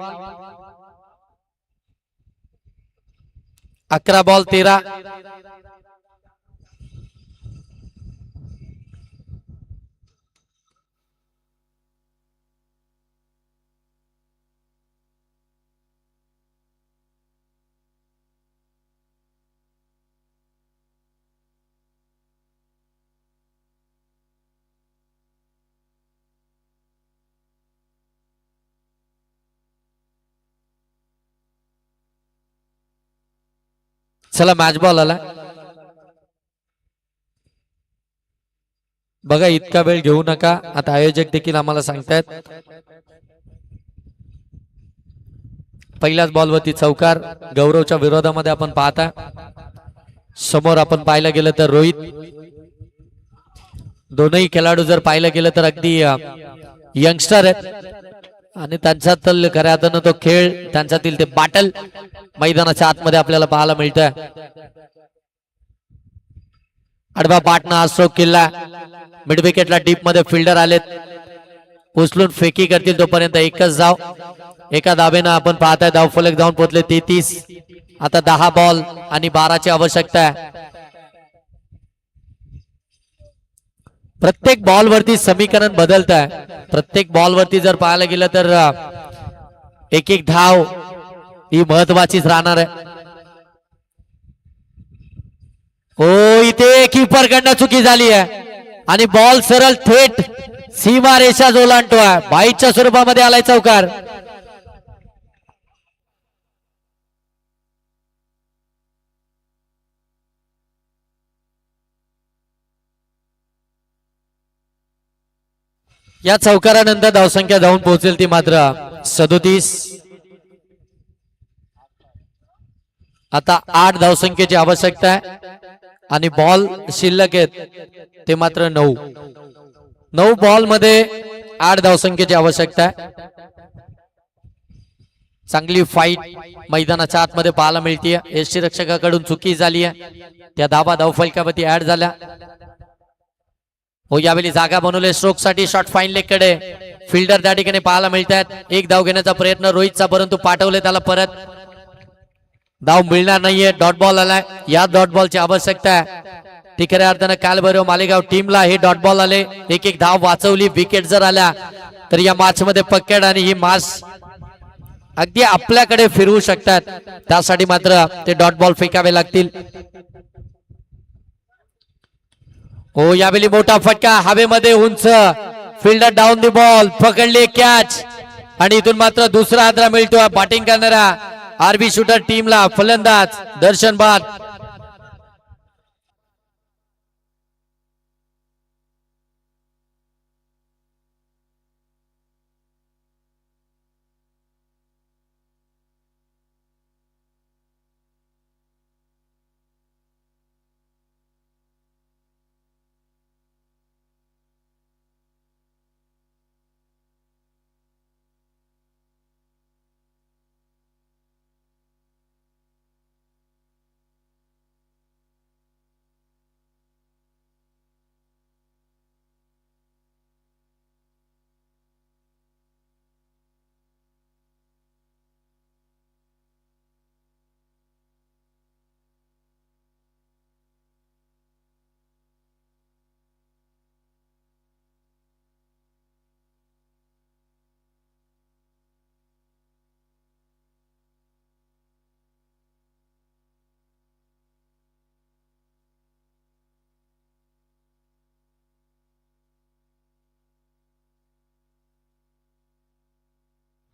11 बॉल 13. चला मॅच बॉल आला. बघा इतका वेळ घेऊ नका. आता आयोजक देखील आम्हाला सांगतायत. पहिल्याच बॉलवरती चौकार गौरवच्या विरोधामध्ये आपण पाहता. समोर आपण पाहायला गेलं तर रोहित. दोनही खेळाडू जर पाहिलं गेलं तर अगदी यंगस्टर आहेत आणि त्यांच्यातील खऱ्या अर्थानं तो खेळ त्यांच्यातील ते बॅटल मैदानाच्या आतमध्ये आपल्याला पाहायला मिळतंय. आडवा पाटणा हा स्ट्रोक किल्ला मिड विकेटला डीप मध्ये फिल्डर आलेत उचलून फेकी करतील तोपर्यंत एकच धाव एका धावेनं आपण पाहताय धावफलक जाऊन पोहोचले 33 आता 10 बॉल आणि 12 ची आवश्यकता आहे प्रत्येक बॉल वरती समीकरण बदलत आहे प्रत्येक बॉल वरती जर पाहायला गेलं तर एक एक धाव ही महत्वाचीच राहणार आहे हो इथे कीपर कडनं चुकी झाली आहे आणि बॉल सरळ थेट सीमा रेषा ओलांडतोय बाईच्या स्वरूपामध्ये आलाय चौकार या चौकारानंतर धावसंख्या जाऊन पोहोचेल ती मात्र 37 आता 8 धावसंख्येची आवश्यकता आहे आणि बॉल शिल्लक आहेत ते मात्र 9 बॉल मध्ये 8 धावसंख्येची आवश्यकता आहे चांगली फाईट मैदानाच्या आतमध्ये पाहायला मिळते यष्टी रक्षकाकडून चुकी झाली आहे त्या धावा धावफलकावरती ऍड झाल्या हो यावेळी जागा बनवले स्ट्रोक साठी शॉट फाईन लेग कडे फिल्डर त्या ठिकाणी पाहायला मिळतात एक धाव घेण्याचा प्रयत्न रोहितचा परंतु पाठवले त्याला परत धाव मिळणार नाहीये डॉट बॉल आलाय या डॉट बॉलची आवश्यकता आहे ती खऱ्या अर्थानं काल बरोबर मालेगाव टीमला हे डॉट बॉल आले एक एक धाव वाचवली विकेट जर आल्या तर या मॅच मध्ये पकड आणि ही मॅच अगदी आपल्याकडे फिरवू शकतात त्यासाठी मात्र ते डॉट बॉल फेकावे लागतील हो यावेळी मोठा फटका हवेमध्ये उंच फिल्डर डाऊन दी बॉल पकडली कॅच आणि इथून मात्र दुसरा आदरा मिळतो बॅटिंग करणारा आरबी शूटर टीमला फलंदाज दर्शन बाद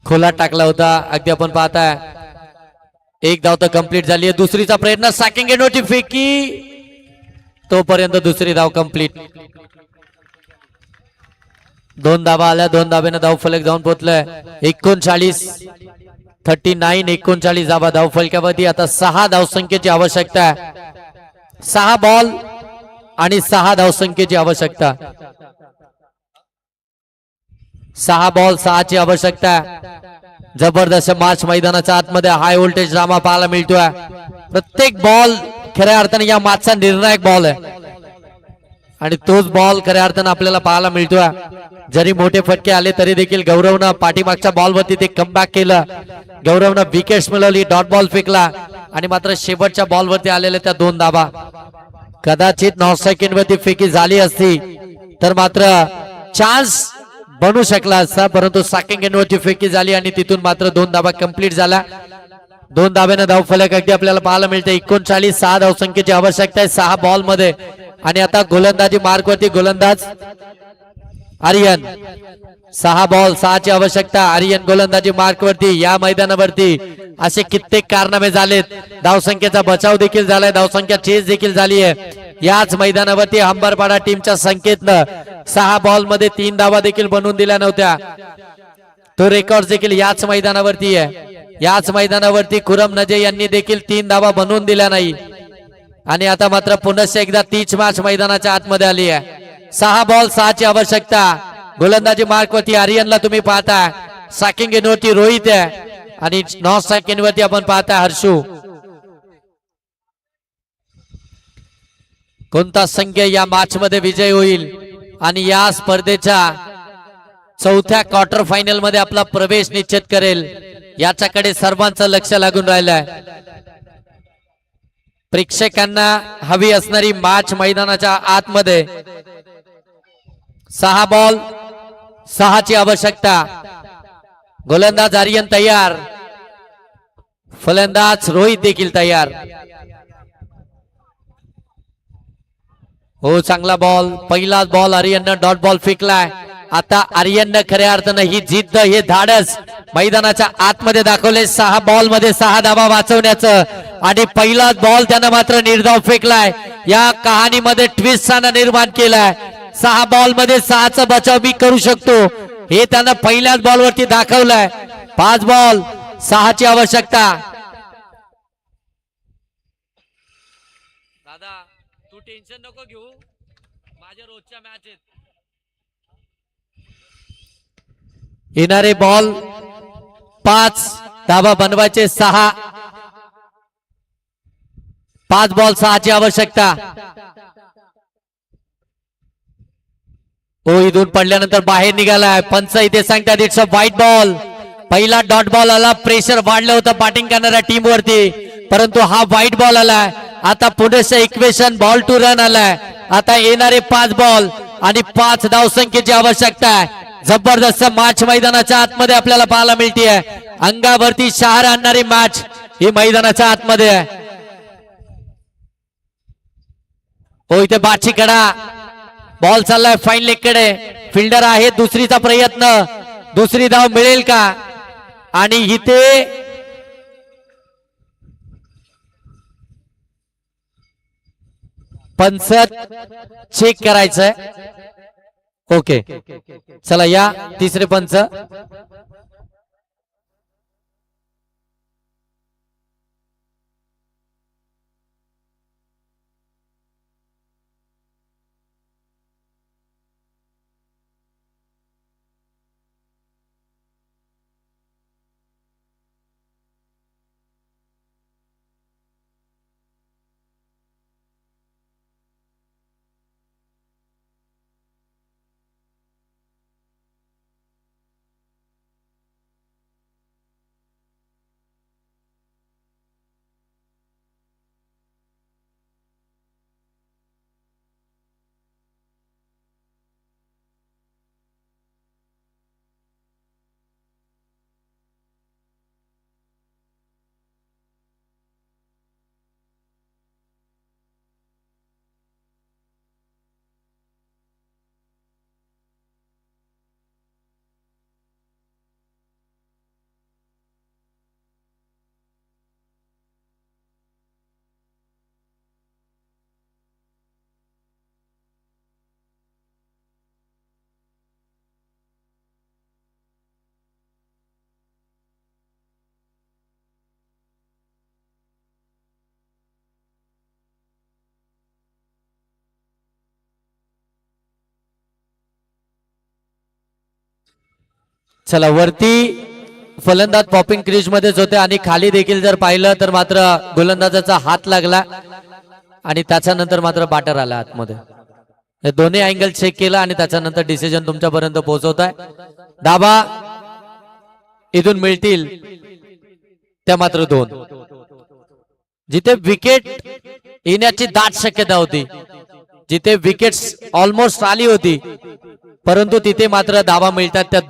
खोला टाकला होता अगदी आपण पाहताय एक धाव तर कंप्लीट झाली आहे दुसरीचा प्रयत्न सॅकिंग एंडवरती फेकी तोपर्यंत दुसरी धाव कंप्लीट 2 धावा आल्या 2 धावेनं धाव फलक जाऊन पोहोचलाय 39 धावा धाव फलकावरती आता 6 धावसंख्येची आवश्यकता आहे 6 बॉल आणि 6 धावसंख्येची आवश्यकता 6 बॉल 6 ची आवश्यकता जबरदस्त मॅच मैदानाच्या आतमध्ये हाय व्होल्टेज ड्रामा पाहायला मिळतोय प्रत्येक बॉल खऱ्या अर्थाने या मॅचचा निर्णायक बॉल आहे आणि तोच बॉल खऱ्या अर्थाने आपल्याला पाहायला मिळतोय जरी मोठे फटके आले तरी देखील गौरवनं पाठीमागच्या बॉलवरती ते कमबॅक केलं गौरवनं विकेट्स मिळवली डॉट बॉल फेकला आणि मात्र शेवटच्या बॉलवरती आलेल्या त्या 2 धावा कदाचित 9 सेकंड वरती फेकी झाली असती तर मात्र चान्स बनू शकला असता परंतु सॅकिंग एंडवरची फेकी झाली आणि तिथून मात्र 2 धावा कंप्लीट झाल्या 2 धाव्यानं धाव फलक अगदी आपल्याला पाहायला मिळते 39 6 धावसंख्येची आवश्यकता आहे 6 बॉल मध्ये आणि आता गोलंदाजी मार्क वरती गोलंदाज आर्यन 6 बॉल 6 ची आवश्यकता आर्यन गोलंदाजी मार्क वरती या मैदानावरती असे कित्येक कारनामे झालेत धावसंख्येचा बचाव देखील झालाय धावसंख्या चेस देखील झाली आहे याच मैदानावरती हंबरपाडा टीमच्या संकेतनं 6 बॉल मध्ये 3 धावा देखील बनवून दिल्या नव्हत्या तो रेकॉर्ड देखील याच मैदानावरती आहे याच मैदानावरती खुरम नजे यांनी देखील 3 धावा बनवून दिल्या नाही आणि आता मात्र पुनश्च एकदा तीच मॅच मैदानाच्या आतमध्ये आली आहे 6 बॉल 6 ची आवश्यकता गोलंदाजी मार्क वरती आर्यनला तुम्ही पाहता सॅकिंग एंडवरती रोहित आहे आणि 9 सेकंड वरती आपण पाहता हर्षू कोणता संघ या मॅच मध्ये विजय होईल आणि या स्पर्धेच्या चौथ्या क्वार्टर फायनल मध्ये आपला प्रवेश निश्चित करेल याच्याकडे सर्वांचं लक्ष लागून राहिलंय. प्रेक्षकांना हवी असणारी मॅच मैदानाच्या आतमध्ये 6 बॉल 6 ची आवश्यकता. गोलंदाज आर्यन तयार, फलंदाज रोहित देखील तयार. हो चांगला बॉल, पहिलाच बॉल आर्यननं डॉट बॉल फेकलाय. आता आर्यननं खऱ्या अर्थानं ही जिद्द हे धाडस मैदानाच्या आतमध्ये दाखवले. 6 बॉल मध्ये 6 धावा वाचवण्याचं आणि पहिलाच बॉल त्यानं मात्र निर्धाव फेकलाय. या कहाणीमध्ये ट्विस्ट निर्माण केलाय. 6 बॉल मध्ये 6चा बचाव मी करू शकतो हे त्यानं पहिल्याच बॉल वरती दाखवलंय. 5 बॉल 6 ची आवश्यकता. दादा तू टेन्शन नको घेऊ, माझ्या रोजच्या मॅच आहेत. येणारे बॉल 5 धावा बनवायचे 6. 5 बॉल 6 ची आवश्यकता. हो इथून पडल्यानंतर बाहेर निघालाय. पंच इथे सांगतात इट्स अ व्हाईट बॉल. पहिला डॉट बॉल आला, प्रेशर वाढलं होतं बॅटिंग करणाऱ्या टीम वरती, परंतु हा व्हाईट बॉल आलाय. आता पुढेचं इक्वेशन बॉल टू रन आलाय. आता येणारे 5 बॉल आणि 5 धावसंख्येची आवश्यकता आहे. जबरदस्त मॅच मैदानाच्या आतमध्ये आपल्याला पाहायला मिळते. अंगावरती शहर आणणारी मॅच ही मैदानाच्या आतमध्ये आहे. हो इथे बाची कडा, बॉल चाललाय फाईन लेग कडे. फिल्डर आहे, दुसरीचा प्रयत्न, दुसरी धाव मिळेल का? आणि इथे पंच चेक करायचंय. ओके चला या तिसरे पंच. चला वरती फलंदाज पॉपिंग क्रीज मध्येच होते आणि खाली देखील जर पाहिलं तर मात्र गोलंदाजाचा हात लागला आणि त्याच्यानंतर मात्र बॅटर आला आतमध्ये. हे दोन्ही अँगल चेक केला आणि त्याच्यानंतर डिसिजन तुमच्यापर्यंत पोहोचवताय. धाबा इथून मिळतील त्या मात्र 2. जिथे विकेट येण्याची दाट शक्यता होती, जिथे विकेट्स ऑलमोस्ट आली होती, परंतु तिथे मात्र धाबा मिळतात त्या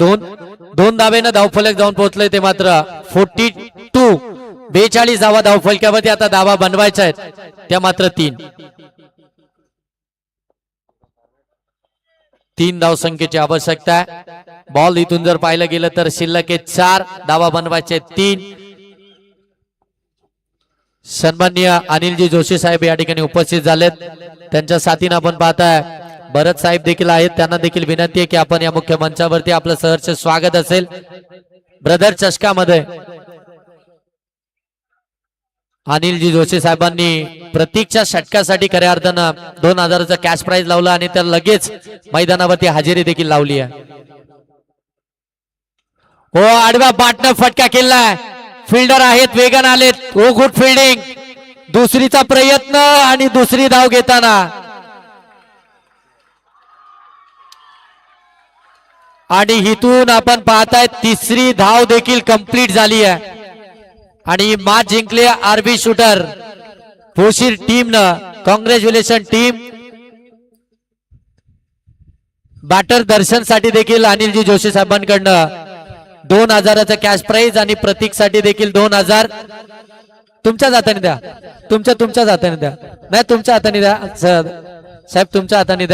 2 धावेनं धावफलक जाऊन पोहोचले. ते मात्र 42 धावा धावफलकावरती आता धावा बनवायच्या आहेत त्या मात्र 3 धावसंख्येची आवश्यकता आहे. बॉल इथून जर पाहिलं गेलं तर शिल्लक 4 धावा बनवायचे 3. सन्माननीय अनिलजी जोशी साहेब या ठिकाणी उपस्थित झालेत. त्यांच्या साथीने आपण पाहताय भरत साहेब देखील आहेत. त्यांना देखील विनंती आहे की आपण या मुख्य मंचावरती आपलं सहर्ष स्वागत असेल. ब्रदर चषकामध्ये अनिलजी जोशी साहेबांनी प्रतीकच्या षटकासाठी खऱ्या अर्थानं 2000चा कॅश प्राइज लावला आणि तर लगेच मैदानावरती हजेरी देखील लावली आहे. हो आडव्या बाटनं फटका केलाय. फिल्डर आहेत, वेगान आलेत. हो गुड फिल्डिंग. दुसरीचा प्रयत्न आणि दुसरी धाव घेताना आणि इथून आपण पाहताय तिसरी धाव देखील कंप्लीट झाली आहे आणि मॅच जिंकली आरबी शूटर भोशीर टीम न. Congratulation team. बॅटर दर्शन साठी देखील अनिलजी जोशी साहेबांकडनं 2000चं कॅश प्राइज आणि प्रतीक साठी देखील 2000 तुमच्याच हाताने द्या. तुमच्या हाताने द्या. नाही तुमच्या हाताने द्या साहेब तुमच्या हाताने द्या.